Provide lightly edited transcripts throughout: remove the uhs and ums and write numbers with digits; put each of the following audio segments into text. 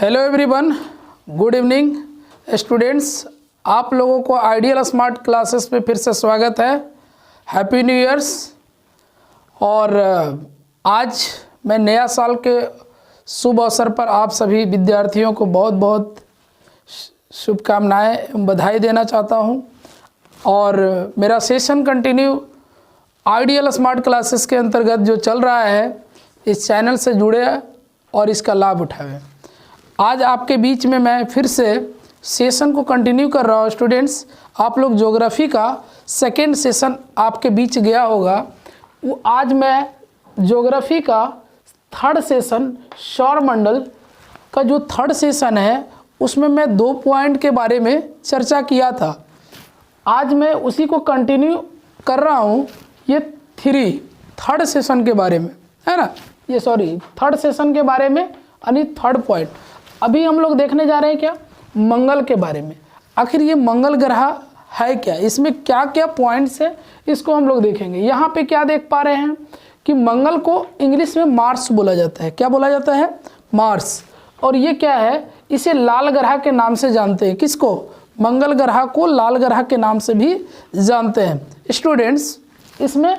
Hello everyone, good evening students. आप लोगों को आइडियल स्मार्ट क्लासेस में फिर से स्वागत है। Happy new years. और आज मैं नया साल के शुभ अवसर पर आप सभी विद्यार्थियों को बहुत बहुत शुभकामनाएं एवं बधाई देना चाहता हूं। और मेरा session continue ideal smart classes के अंतर्गत जो चल रहा है, इस चैनल से जुड़े और इसका लाभ उठाएं। आज आपके बीच में मैं फिर से सेशन को कंटिन्यू कर रहा हूँ। स्टूडेंट्स, आप लोग ज्योग्राफी का सेकेंड सेशन आपके बीच गया होगा, वो आज मैं ज्योग्राफी का थर्ड सेशन सौरमंडल का जो थर्ड सेशन है उसमें मैं 2 पॉइंट के बारे में चर्चा किया था। आज मैं उसी को कंटिन्यू कर रहा हूँ, ये थर्ड सेशन के बारे में है ना, ये थर्ड सेशन के बारे में यानी थर्ड पॉइंट। अभी हम लोग देखने जा रहे हैं क्या, मंगल के बारे में। आखिर ये मंगल ग्रह है क्या, इसमें क्या क्या पॉइंट्स है, इसको हम लोग देखेंगे। यहाँ पे क्या देख पा रहे हैं कि मंगल को इंग्लिश में मार्स बोला जाता है। क्या बोला जाता है? मार्स। और ये क्या है, इसे लाल ग्रह के नाम से जानते हैं। किसको? मंगल ग्रह को लाल ग्रह के नाम से भी जानते हैं। स्टूडेंट्स, इसमें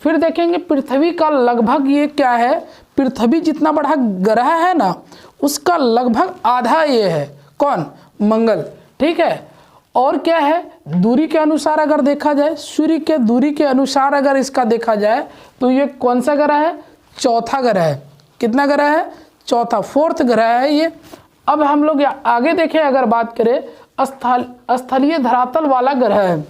फिर देखेंगे पृथ्वी का लगभग ये क्या है, पृथ्वी जितना बड़ा ग्रह है ना, उसका लगभग आधा ये है। कौन? मंगल। ठीक है। और क्या है, दूरी के अनुसार अगर देखा जाए, सूर्य के दूरी के अनुसार अगर इसका देखा जाए तो ये कौन सा ग्रह है? चौथा ग्रह है। कितना ग्रह है? चौथा, फोर्थ ग्रह है ये। अब हम लोग आगे देखें, अगर बात करें स्थलीय धरातल वाला ग्रह है।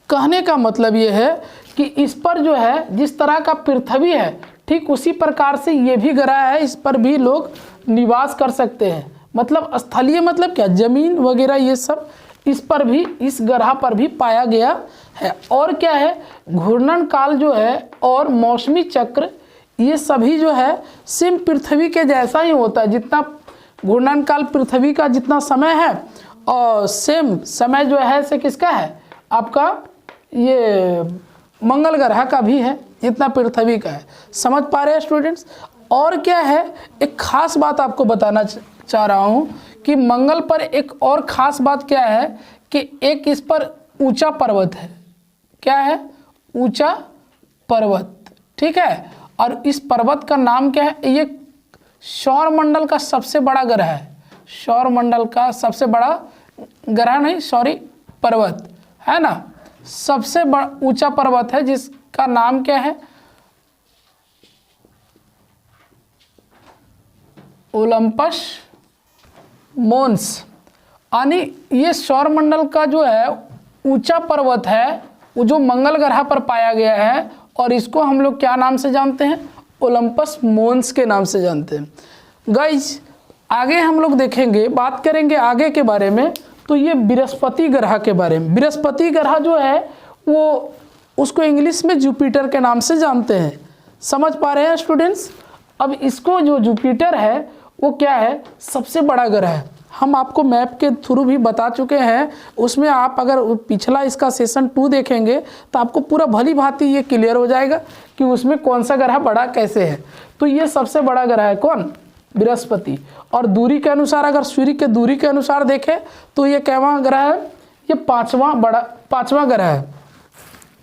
कहने का मतलब ये है कि इस पर जो है जिस तरह का पृथ्वी है, ठीक उसी प्रकार से ये भी ग्रह है, इस पर भी लोग निवास कर सकते हैं। मतलब स्थलीय मतलब क्या, जमीन वगैरह ये सब इस पर भी, इस ग्रह पर भी पाया गया है। और क्या है, घूर्णन काल जो है और मौसमी चक्र, ये सभी जो है सेम पृथ्वी के जैसा ही होता है। जितना घूर्णन काल पृथ्वी का जितना समय है, और सेम समय जो है से किसका है, आपका ये मंगल ग्रह का भी है, जितना पृथ्वी का है। समझ पा रहे हैं स्टूडेंट्स? और क्या है, एक खास बात आपको बताना चाह रहा हूँ कि मंगल पर एक और ख़ास बात क्या है कि एक इस पर ऊंचा पर्वत है। क्या है? ऊंचा पर्वत। ठीक है। और इस पर्वत का नाम क्या है? ये सौरमंडल का सबसे बड़ा ग्रह है। सौरमंडल का सबसे बड़ा ग्रह नहीं, पर्वत है ना, सबसे बड़ा ऊंचा पर्वत है जिसका नाम क्या है? ओलंपस मोन्स। यानी ये सौरमंडल का जो है ऊंचा पर्वत है, वो जो मंगल ग्रह पर पाया गया है, और इसको हम लोग क्या नाम से जानते हैं? ओलंपस मोन्स के नाम से जानते हैं। गाइज, आगे हम लोग देखेंगे, बात करेंगे आगे के बारे में, तो ये बृहस्पति ग्रह के बारे में। बृहस्पति ग्रह जो है वो उसको इंग्लिश में जुपिटर के नाम से जानते हैं। समझ पा रहे हैं स्टूडेंट्स? अब इसको जो जुपिटर है वो क्या है, सबसे बड़ा ग्रह है। हम आपको मैप के थ्रू भी बता चुके हैं, उसमें आप अगर पिछला इसका सेशन 2 देखेंगे तो आपको पूरा भली भांति ये क्लियर हो जाएगा कि उसमें कौन सा ग्रह बड़ा कैसे है। तो ये सबसे बड़ा ग्रह है कौन? बृहस्पति। और दूरी के अनुसार अगर सूर्य के दूरी के अनुसार देखें तो ये कैवां ग्रह है? ये पांचवा ग्रह है।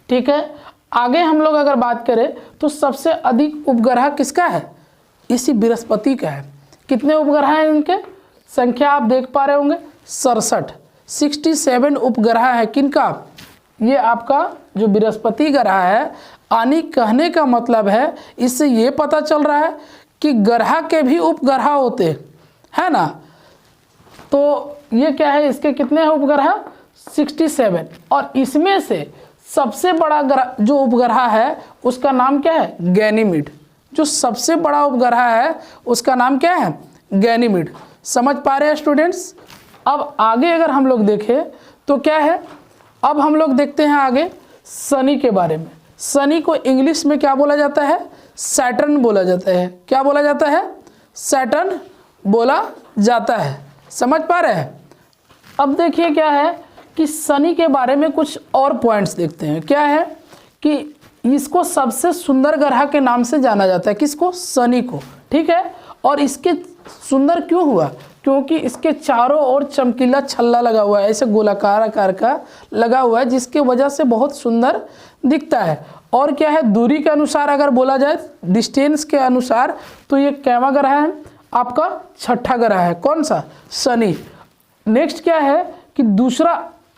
ठीक है। आगे हम लोग अगर बात करें तो सबसे अधिक उपग्रह किसका है? इसी बृहस्पति का है। कितने उपग्रह हैं इनके? संख्या आप देख पा रहे होंगे, 67 उपग्रह है। किनका? ये आपका जो बृहस्पति ग्रह है। यानी कहने का मतलब है, इससे ये पता चल रहा है कि ग्रह के भी उपग्रह होते है ना। तो ये क्या है, इसके कितने हैं उपग्रह? 67। और इसमें से सबसे बड़ा ग्रह जो उपग्रह है उसका नाम क्या है? गैनीमीड। जो सबसे बड़ा उपग्रह है उसका नाम क्या है? गैनीमीड। समझ पा रहे हैं स्टूडेंट्स? अब आगे अगर हम लोग देखें तो क्या है, अब हम लोग देखते हैं आगे शनि के बारे में। शनि को इंग्लिश में क्या बोला जाता है? सैटर्न बोला जाता है। क्या बोला जाता है? सैटर्न बोला जाता है। समझ पा रहे हैं? अब देखिए क्या है कि शनि के बारे में कुछ और पॉइंट्स देखते हैं। क्या है कि इसको सबसे सुंदर ग्रह के नाम से जाना जाता है। किसको? शनि को। ठीक है। और इसके सुंदर क्यों हुआ? क्योंकि इसके चारों ओर चमकीला छल्ला लगा हुआ है, ऐसे गोलाकार आकार का लगा हुआ है, जिसके वजह से बहुत सुंदर दिखता है। और क्या है, दूरी के अनुसार अगर बोला जाए, डिस्टेंस के अनुसार, तो ये कैवा ग्रह है? आपका छठा ग्रह है। कौन सा? शनि। नेक्स्ट क्या है कि दूसरा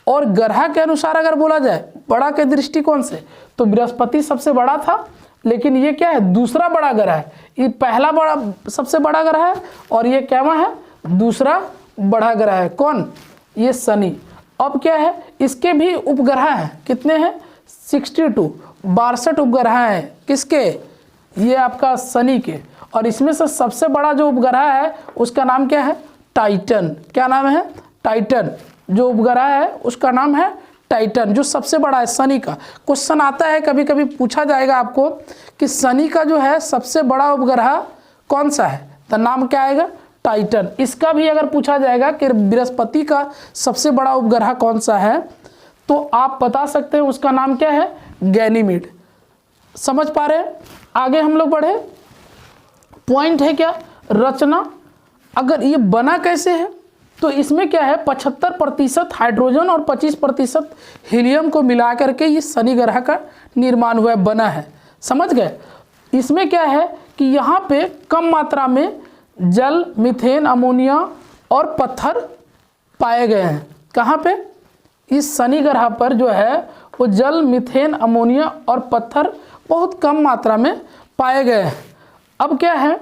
और ग्रह के अनुसार अगर बोला जाए बड़ा के दृष्टिकोण से, तो बृहस्पति सबसे बड़ा था, लेकिन ये क्या है, दूसरा बड़ा ग्रह है। ये पहला बड़ा सबसे बड़ा ग्रह है और ये कैवा है, दूसरा बड़ा ग्रह है। कौन? ये शनि। अब क्या है, इसके भी उपग्रह हैं। कितने हैं? 62, 62 उपग्रह हैं। किसके? ये आपका शनि के। और इसमें से सबसे बड़ा जो उपग्रह है उसका नाम क्या है? टाइटन। क्या नाम है? टाइटन। जो उपग्रह है उसका नाम है टाइटन, जो सबसे बड़ा है शनि का। क्वेश्चन आता है, कभी कभी पूछा जाएगा आपको कि शनि का जो है सबसे बड़ा उपग्रह कौन सा है, तो नाम क्या आएगा? टाइटन। इसका भी अगर पूछा जाएगा कि बृहस्पति का सबसे बड़ा उपग्रह कौन सा है, तो आप बता सकते हैं उसका नाम क्या है? गैनीमीड। समझ पा रहे हैं? आगे हम लोग बढ़े। पॉइंट है क्या? रचना। अगर ये बना कैसे है, तो इसमें क्या है, 75% हाइड्रोजन और 25% हीलियम को मिला करके ये शनि ग्रह का निर्माण हुआ, बना है। समझ गए? इसमें क्या है कि यहाँ पे कम मात्रा में जल, मीथेन, अमोनिया और पत्थर पाए गए हैं। कहाँ पे? इस शनि ग्रह पर जो है वो जल, मीथेन, अमोनिया और पत्थर बहुत कम मात्रा में पाए गए हैं। अब क्या है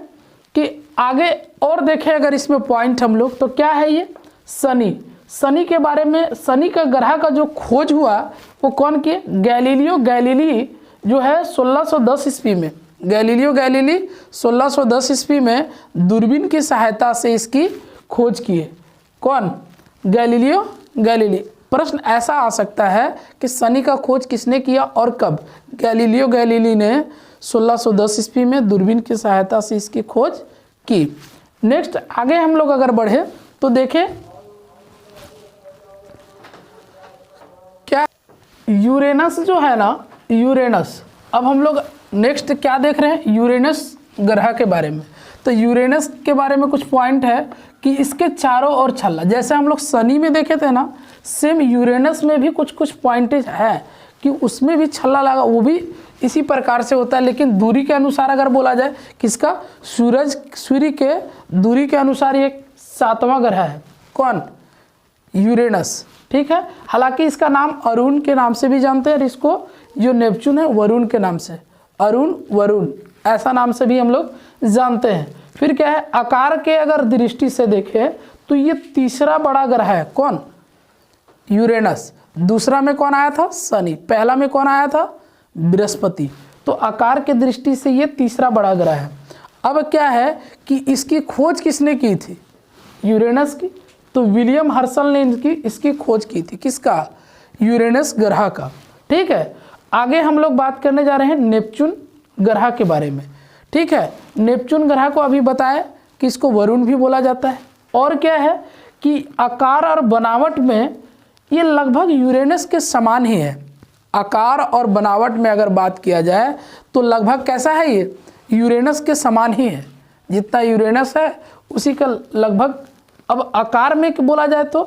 कि आगे और देखें अगर इसमें पॉइंट हम लोग, तो क्या है ये? शनि। शनि के बारे में, शनि का ग्रह का जो खोज हुआ वो कौन किए? गैलीलियो गैलीली जो है 1610 ईस्वी में। गैलीलियो गैलीली 1610 ईस्वी में दूरबीन की सहायता से इसकी खोज किए। कौन? Galileo Galilei. प्रश्न ऐसा आ सकता है कि शनि का खोज किसने किया और कब? गैलीलियो गैलीली ने 1610 ईस्वी में दूरबीन की सहायता से इसकी खोज की। नेक्स्ट आगे हम लोग अगर बढ़े तो देखें क्या, यूरेनस जो है ना, यूरेनस। अब हम लोग नेक्स्ट क्या देख रहे हैं? यूरेनस ग्रह के बारे में। तो यूरेनस के बारे में कुछ पॉइंट है कि इसके चारों ओर छल्ला, जैसे हम लोग शनि में देखे थे ना, सेम यूरेनस में भी कुछ कुछ पॉइंट है कि उसमें भी छल्ला लगा, वो भी इसी प्रकार से होता है। लेकिन दूरी के अनुसार अगर बोला जाए, किसका? सूर्य के दूरी के अनुसार ये 7वां ग्रह है। कौन? यूरेनस। ठीक है। हालांकि इसका नाम अरुण के नाम से भी जानते हैं, और इसको जो नेपच्यून है वरुण के नाम से, अरुण, वरुण, ऐसा नाम से भी हम लोग जानते हैं। फिर क्या है, आकार के अगर दृष्टि से देखें तो ये तीसरा बड़ा ग्रह है। कौन? यूरेनस। दूसरा में कौन आया था? शनि। पहला में कौन आया था? बृहस्पति। तो आकार के दृष्टि से ये तीसरा बड़ा ग्रह है। अब क्या है कि इसकी खोज किसने की थी? यूरेनस की। तो विलियम हर्शल ने इसकी खोज की थी। किसका? यूरेनस ग्रह का। ठीक है। आगे हम लोग बात करने जा रहे हैं नेपच्यून ग्रह के बारे में। ठीक है। नेपच्यून ग्रह को अभी बताएं कि इसको वरुण भी बोला जाता है। और क्या है कि आकार और बनावट में ये लगभग यूरेनस के समान ही है। आकार और बनावट में अगर बात किया जाए तो लगभग कैसा है, ये यूरेनस के समान ही है। जितना यूरेनस है उसी का लगभग। अब आकार में बोला जाए तो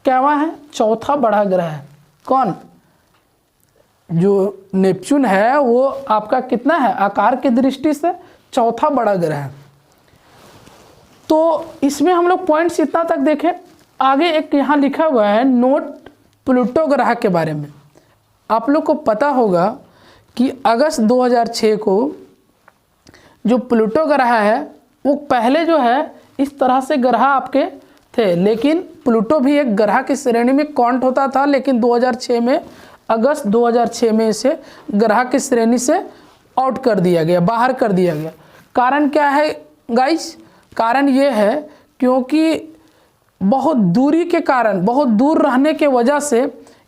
कैवा है? चौथा बड़ा ग्रह है। कौन? जो नेपच्यून है वो आपका कितना है? आकार की दृष्टि से चौथा बड़ा ग्रह है। तो इसमें हम लोग पॉइंट्स इतना तक देखें। आगे एक यहाँ लिखा हुआ है नोट प्लूटो ग्रह के बारे में। आप लोग को पता होगा कि अगस्त 2006 को जो प्लूटो ग्रह है वो पहले जो है इस तरह से ग्रह आपके थे, लेकिन प्लूटो भी एक ग्रह की श्रेणी में काउंट होता था, लेकिन 2006 में, अगस्त 2006 में इसे ग्रह की श्रेणी से आउट कर दिया गया, बाहर कर दिया गया। कारण क्या है गाइस? कारण ये है क्योंकि बहुत दूरी के कारण, बहुत दूर रहने के वजह से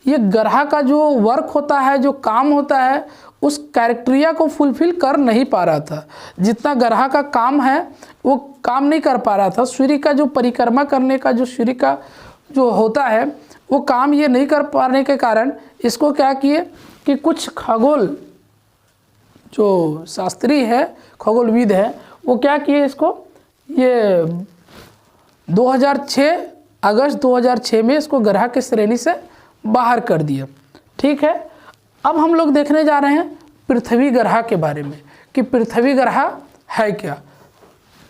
ये ग्रह का जो वर्क होता है, जो काम होता है, उस कैरेक्टेरिया को फुलफिल कर नहीं पा रहा था। जितना ग्रह का काम है वो काम नहीं कर पा रहा था। सूर्य का जो परिक्रमा करने का जो सूर्य का जो होता है वो काम ये नहीं कर पाने के कारण इसको क्या किए कि कुछ खगोल जो शास्त्री है, खगोलविद है, वो क्या किए, इसको ये 2006 अगस्त 2006 में इसको ग्रह की श्रेणी से बाहर कर दिया। ठीक है, अब हम लोग देखने जा रहे हैं पृथ्वी ग्रह के बारे में कि पृथ्वी ग्रह है क्या,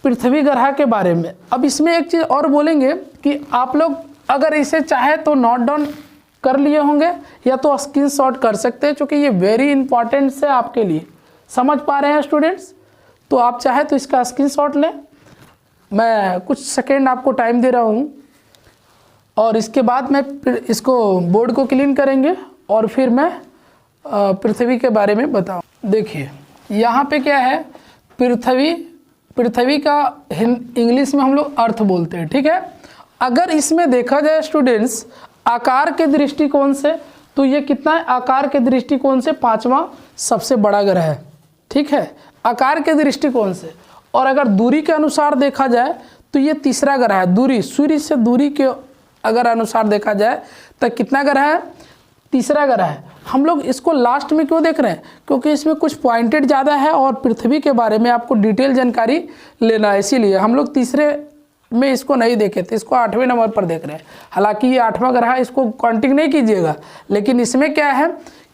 पृथ्वी ग्रह के बारे में। अब इसमें एक चीज़ और बोलेंगे कि आप लोग अगर इसे चाहे तो नोट डाउन कर लिए होंगे या तो स्क्रीनशॉट कर सकते हैं, क्योंकि ये वेरी इंपॉर्टेंट है आपके लिए। समझ पा रहे हैं स्टूडेंट्स? तो आप चाहे तो इसका स्क्रीनशॉट लें, मैं कुछ सेकेंड आपको टाइम दे रहा हूँ और इसके बाद मैं इसको बोर्ड को क्लीन करेंगे और फिर मैं पृथ्वी के बारे में बताऊँ। देखिए यहाँ पे क्या है, पृथ्वी का इंग्लिश में हम लोग अर्थ बोलते हैं। ठीक है, अगर इसमें देखा जाए स्टूडेंट्स आकार के दृष्टिकोण से तो ये कितना है, आकार के दृष्टिकोण से 5वां सबसे बड़ा ग्रह है। ठीक है, आकार के दृष्टिकोण से। और अगर दूरी के अनुसार देखा जाए तो ये तीसरा ग्रह है। दूरी, सूर्य से दूरी के अगर अनुसार देखा जाए तो कितना ग्रह है, तीसरा ग्रह है। हम लोग इसको लास्ट में क्यों देख रहे हैं, क्योंकि इसमें कुछ पॉइंटेड ज़्यादा है और पृथ्वी के बारे में आपको डिटेल जानकारी लेना है, इसीलिए हम लोग तीसरे में इसको नहीं देखे थे, इसको 8वें नंबर पर देख रहे हैं। हालांकि ये 8वां ग्रह, इसको काउंटिंग नहीं कीजिएगा, लेकिन इसमें क्या है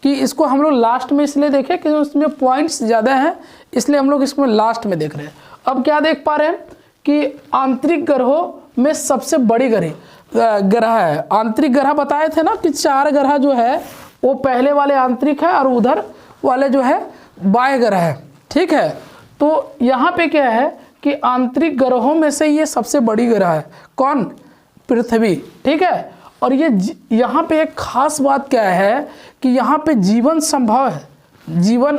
कि इसको हम लोग लास्ट में इसलिए देखें कि उसमें पॉइंट्स ज़्यादा हैं, इसलिए हम लोग इसमें लास्ट में देख रहे हैं। अब क्या देख पा रहे हैं कि आंतरिक ग्रहों में सबसे बड़ी ग्रह है। आंतरिक ग्रह बताए थे ना कि 4 ग्रह जो है वो पहले वाले आंतरिक है और उधर वाले जो है बाह्य ग्रह है। ठीक है, तो यहाँ पे क्या है कि आंतरिक ग्रहों में से ये सबसे बड़ी ग्रह है। कौन? पृथ्वी। ठीक है, और ये यहाँ पे एक खास बात क्या है कि यहाँ पे जीवन संभव है, जीवन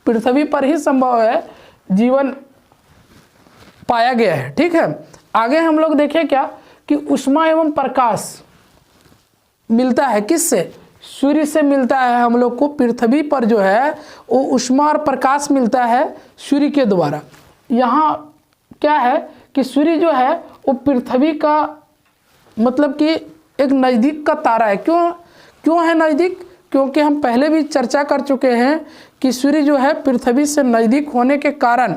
पृथ्वी पर ही संभव है, जीवन पाया गया है। ठीक है, आगे हम लोग देखें क्या कि ऊष्मा एवं प्रकाश मिलता है किससे? सूर्य से मिलता है। हम लोग को पृथ्वी पर जो है वो ऊष्मा और प्रकाश मिलता है सूर्य के द्वारा। यहाँ क्या है कि सूर्य जो है वो पृथ्वी का मतलब कि एक नज़दीक का तारा है। क्यों है नज़दीक? क्योंकि हम पहले भी चर्चा कर चुके हैं कि सूर्य जो है पृथ्वी से नज़दीक होने के कारण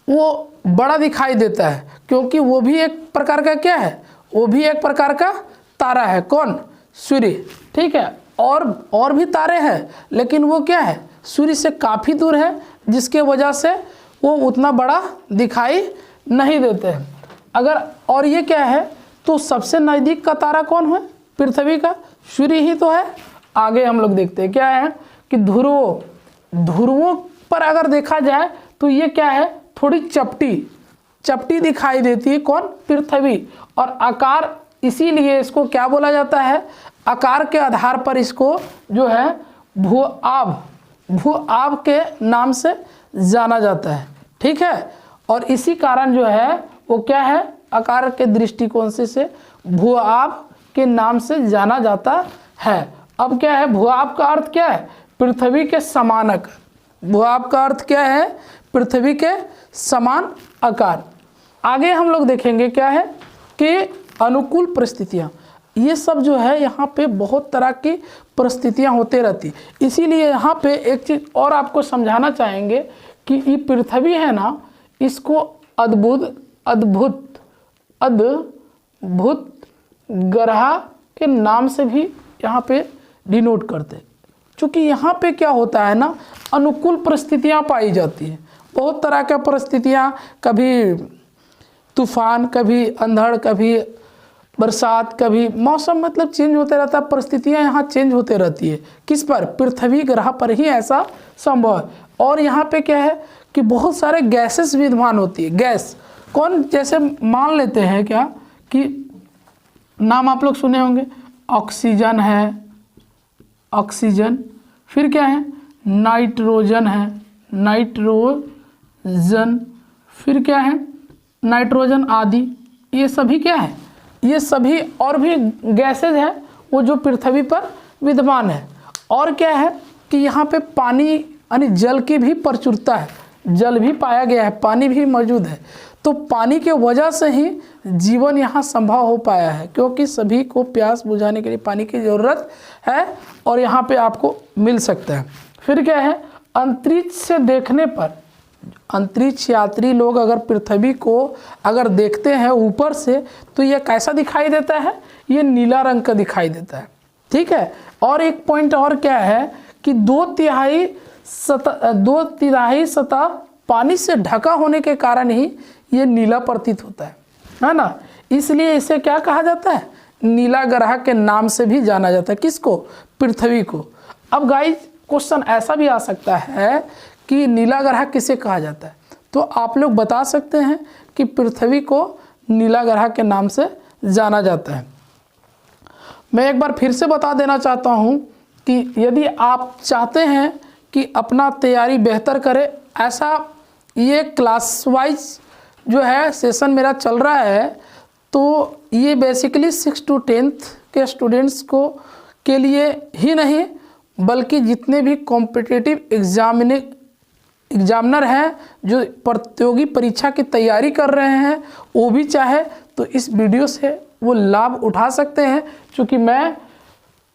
वो बड़ा दिखाई देता है, क्योंकि वो भी एक प्रकार का क्या है, वो भी एक प्रकार का तारा है। कौन? सूर्य। ठीक है, और भी तारे हैं, लेकिन वो क्या है, सूर्य से काफ़ी दूर है, जिसके वजह से वो उतना बड़ा दिखाई नहीं देते हैं। अगर और ये क्या है, तो सबसे नज़दीक का तारा कौन है? पृथ्वी का सूर्य ही तो है। आगे हम लोग देखते हैं क्या है कि ध्रुवों पर अगर देखा जाए तो ये क्या है, थोड़ी चपटी दिखाई देती है। कौन? पृथ्वी। और आकार, इसीलिए इसको क्या बोला जाता है, आकार के आधार पर इसको जो है भू-आभ के नाम से जाना जाता है। ठीक है, और इसी कारण जो है वो क्या है, आकार के दृष्टिकोण से भू-आभ के नाम से जाना जाता है। अब क्या है, भू-आभ का अर्थ क्या है? पृथ्वी के समान आकार। भू-आभ का अर्थ क्या है? पृथ्वी के समान आकार। आगे हम लोग देखेंगे क्या है कि अनुकूल परिस्थितियाँ, ये सब जो है यहाँ पे बहुत तरह की परिस्थितियाँ होते रहती। इसीलिए यहाँ पे एक चीज़ और आपको समझाना चाहेंगे कि ये पृथ्वी है ना, इसको अद्भुत ग्रह के नाम से भी यहाँ पे डिनोट करते हैं, क्योंकि यहाँ पे क्या होता है ना, अनुकूल परिस्थितियाँ पाई जाती हैं। बहुत तरह की परिस्थितियाँ, कभी तूफान, कभी अंधड़, कभी बरसात, कभी मौसम मतलब चेंज होते रहता है, परिस्थितियाँ यहाँ चेंज होते रहती है। किस पर? पृथ्वी ग्रह पर ही ऐसा संभव है। और यहाँ पे क्या है कि बहुत सारे गैसेस विद्यमान होती है। गैस कौन? जैसे मान लेते हैं क्या कि नाम आप लोग सुने होंगे, ऑक्सीजन है, ऑक्सीजन, फिर क्या है, नाइट्रोजन है, नाइट्रोजन, फिर क्या है, नाइट्रोजन आदि। ये सभी क्या है, ये सभी और भी गैसेज है वो जो पृथ्वी पर विद्यमान है। और क्या है कि यहाँ पे पानी यानी जल की भी प्रचुरता है, जल भी पाया गया है, पानी भी मौजूद है। तो पानी के वजह से ही जीवन यहाँ संभव हो पाया है, क्योंकि सभी को प्यास बुझाने के लिए पानी की ज़रूरत है और यहाँ पे आपको मिल सकता है। फिर क्या है, अंतरिक्ष से देखने पर अंतरिक्ष यात्री लोग अगर पृथ्वी को अगर देखते हैं ऊपर से तो ये कैसा दिखाई देता है, ये नीला रंग का दिखाई देता है। ठीक है, और एक पॉइंट और क्या है कि 2/3 सतह पानी से ढका होने के कारण ही ये नीला प्रतीत होता है ना। इसलिए इसे क्या कहा जाता है, नीला ग्रह के नाम से भी जाना जाता है। किसको, पृथ्वी को। अब गाइस क्वेश्चन ऐसा भी आ सकता है कि नीला ग्रह किसे कहा जाता है, तो आप लोग बता सकते हैं कि पृथ्वी को नीला ग्रह के नाम से जाना जाता है। मैं एक बार फिर से बता देना चाहता हूं कि यदि आप चाहते हैं कि अपना तैयारी बेहतर करें, ऐसा ये क्लास वाइज जो है सेशन मेरा चल रहा है, तो ये बेसिकली 6 to 10th के स्टूडेंट्स को के लिए ही नहीं बल्कि जितने भी कॉम्पिटिटिव एग्जामिनर हैं जो प्रतियोगी परीक्षा की तैयारी कर रहे हैं, वो भी चाहे तो इस वीडियो से वो लाभ उठा सकते हैं। क्योंकि मैं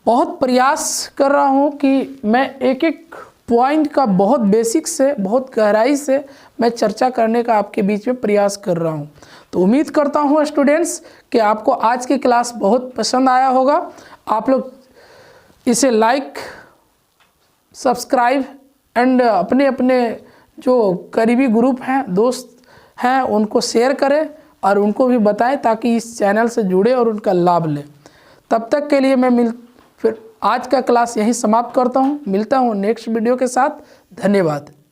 बहुत प्रयास कर रहा हूं कि मैं एक एक पॉइंट का बहुत बेसिक से बहुत गहराई से मैं चर्चा करने का आपके बीच में प्रयास कर रहा हूं। तो उम्मीद करता हूं स्टूडेंट्स कि आपको आज की क्लास बहुत पसंद आया होगा। आप लोग इसे लाइक, सब्सक्राइब एंड अपने अपने जो करीबी ग्रुप हैं, दोस्त हैं, उनको शेयर करें और उनको भी बताएं ताकि इस चैनल से जुड़े और उनका लाभ लें। तब तक के लिए मैं फिर आज का क्लास यहीं समाप्त करता हूं। मिलता हूं नेक्स्ट वीडियो के साथ। धन्यवाद।